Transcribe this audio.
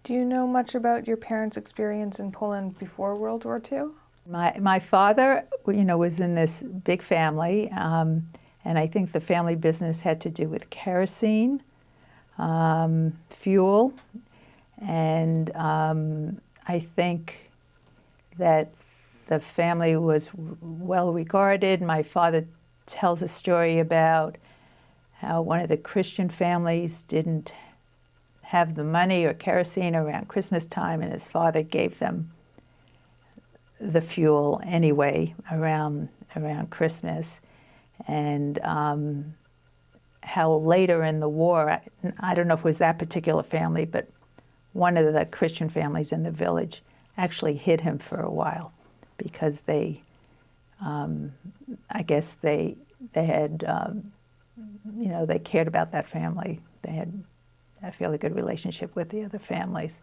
Do you know much about your parents' experience in Poland before World War II? My father, was in this big family, and I think the family business had to do with kerosene, fuel, and I think that the family was well regarded. My father tells a story about how one of the Christian families didn't have the money or kerosene around Christmas time, and his father gave them the fuel anyway around Christmas. And how later in the war, I don't know if it was that particular family, but one of the Christian families in the village actually hid him for a while because they, I guess they had, they cared about that family. They had a fairly good relationship with the other families.